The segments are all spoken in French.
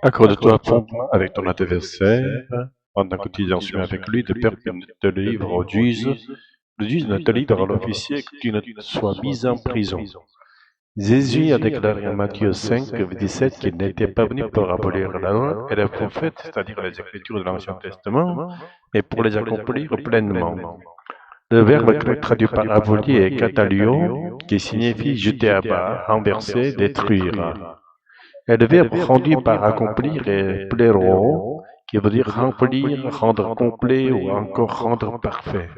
Accorde-toi promptement avec ton adversaire, pendant que tu es en chemin avec lui, de peur qu'il ne te livre au juge, le juge ne te livre à l'officier, que tu ne sois mis en prison. Jésus a déclaré en Matthieu 5, 17 qu'il n'était pas venu pour abolir la loi et les prophètes, c'est-à-dire les Écritures de l'Ancien Testament, mais pour les accomplir pleinement. Le verbe grec traduit par abolir est katalio, qui signifie jeter à bas, renverser, détruire. Et le verbe rendu par accomplir est plero, qui veut dire remplir, rendre complet ou encore rendre parfait.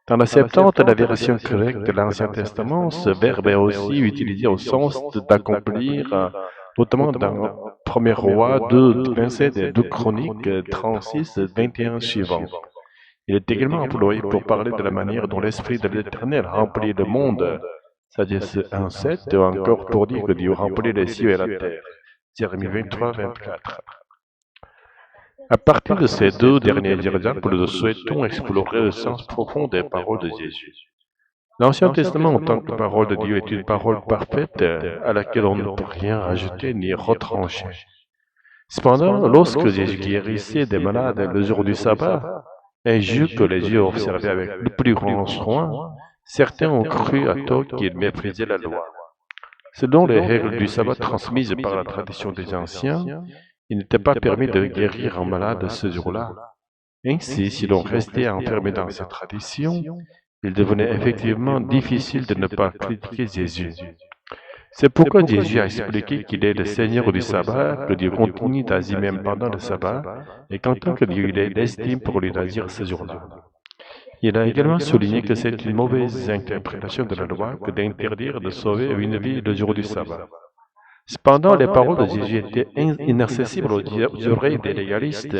Dans la Septante, la version grecque de l'Ancien Testament, ce verbe est aussi utilisé au sens d'accomplir, notamment dans 1er Roi 2, 27 et 2 Chroniques 36, 21 suivants. Il est également employé pour parler de la manière dont l'Esprit de l'Éternel remplit le monde, c'est-à-dire 1,7, ou encore pour dire que Dieu remplit les cieux et la terre, Jérémie 23, 24. À partir de ces deux derniers exemples, nous souhaitons explorer le sens profond des paroles de Jésus. L'Ancien Testament, en tant que parole de Dieu, est une parole parfaite à laquelle on ne peut rien rajouter ni retrancher. Cependant, lorsque Jésus guérissait des malades le jour du sabbat, un jour que les yeux observaient avec le plus grand soin, certains ont cru à tort qu'il méprisait la loi. Selon les règles du sabbat transmises par la tradition des anciens, il n'était pas permis de guérir un malade ce jour-là. Ainsi, si l'on restait enfermé dans cette tradition, il devenait effectivement difficile de ne pas critiquer Jésus. C'est pourquoi Jésus a expliqué qu'il est le Seigneur du sabbat, que Dieu continue d'agir même pendant le sabbat, et qu'en tant que Dieu, il est légitime pour lui d'agir ce jour-là. Il a également souligné que c'est une mauvaise interprétation de la loi que d'interdire de sauver une vie le jour du sabbat. Cependant, les paroles de Jésus étaient inaccessibles aux oreilles des légalistes.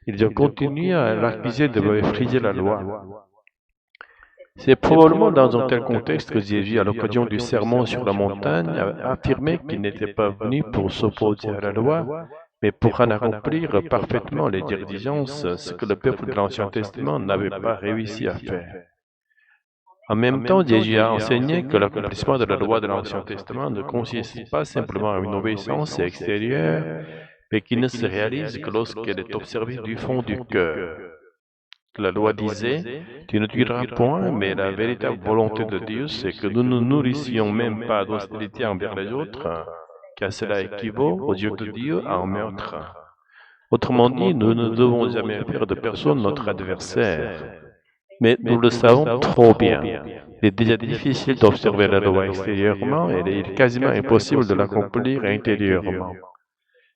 Ils ont continué à l'accuser de mépriser la loi. C'est probablement dans un tel contexte que Jésus, à l'occasion du sermon sur la montagne, a affirmé qu'il n'était pas venu pour s'opposer à la loi, mais pour en accomplir parfaitement les diligences, ce que le peuple de l'Ancien Testament n'avait pas réussi à faire. En même temps, Jésus a enseigné que l'accomplissement de la loi de l'Ancien Testament ne consiste pas simplement à une obéissance extérieure, mais qui ne se réalise que lorsqu'elle est observée du fond du cœur. La loi disait, tu ne tueras point, mais la véritable volonté de Dieu, c'est que nous ne nourrissions même pas d'hostilité envers les autres, car cela équivaut aux yeux de Dieu à un meurtre. Autrement dit, nous ne devons jamais faire de personne notre adversaire. Mais nous le savons trop bien. Il est déjà difficile d'observer la loi extérieurement et il est quasiment impossible de l'accomplir intérieurement.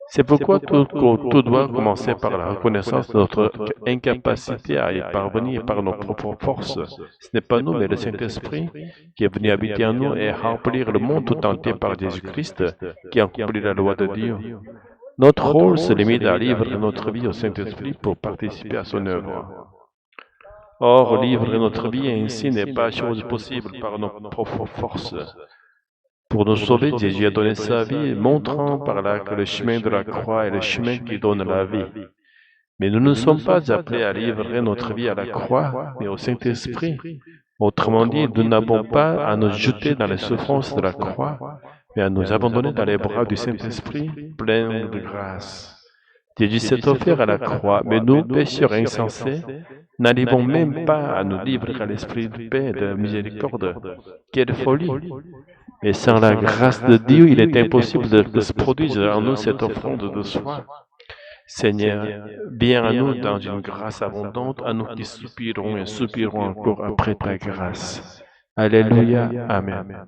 C'est pourquoi tout doit commencer par la reconnaissance de notre incapacité à y parvenir par nos propres forces. Ce n'est pas nous, mais le Saint-Esprit qui est venu habiter en nous et remplir le monde tout entier par Jésus-Christ qui a accompli la loi de Dieu. Notre rôle se limite à livrer notre vie au Saint-Esprit pour participer à son œuvre. Or, livrer notre vie ainsi n'est pas chose possible par nos propres forces. Pour nous sauver, Jésus a donné sa vie, montrant par là que le chemin de la croix est le chemin qui donne la vie. Mais nous ne sommes pas appelés à livrer notre vie à la croix, mais au Saint-Esprit. Autrement dit, nous n'avons pas à nous jeter dans les souffrances de la croix, mais à nous abandonner dans les bras du Saint-Esprit, plein de grâce. Jésus s'est offert à la croix, mais nous, pécheurs insensés, n'arrivons même pas à nous livrer à l'esprit de paix et de miséricorde. Quelle folie! Et sans la grâce de Dieu, il est impossible de se produise en nous cette offrande de soi. Seigneur, viens à nous dans une grâce abondante, à nous qui soupirons et soupirons encore après ta grâce. Alléluia. Amen.